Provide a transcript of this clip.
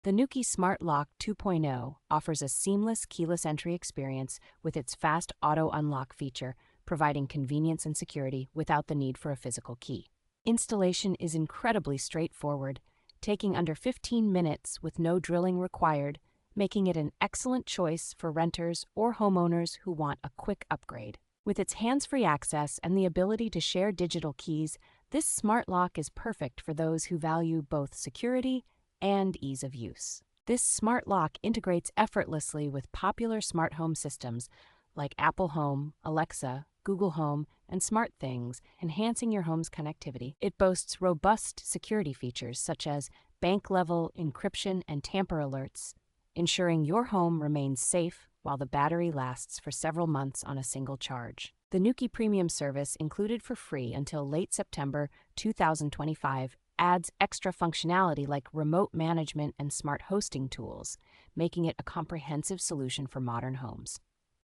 The Nuki Smart Lock 2.0 offers a seamless keyless entry experience with its fast auto unlock feature, providing convenience and security without the need for a physical key. Installation is incredibly straightforward, taking under 15 minutes with no drilling required, making it an excellent choice for renters or homeowners who want a quick upgrade. With its hands-free access and the ability to share digital keys, this smart lock is perfect for those who value both security and ease of use. This smart lock integrates effortlessly with popular smart home systems like Apple Home, Alexa, Google Home, and SmartThings, enhancing your home's connectivity. It boasts robust security features such as bank-level encryption and tamper alerts, ensuring your home remains safe while the battery lasts for several months on a single charge. The Nuki Premium service, included for free until late September 2025, adds extra functionality like remote management and smart hosting tools, making it a comprehensive solution for modern homes.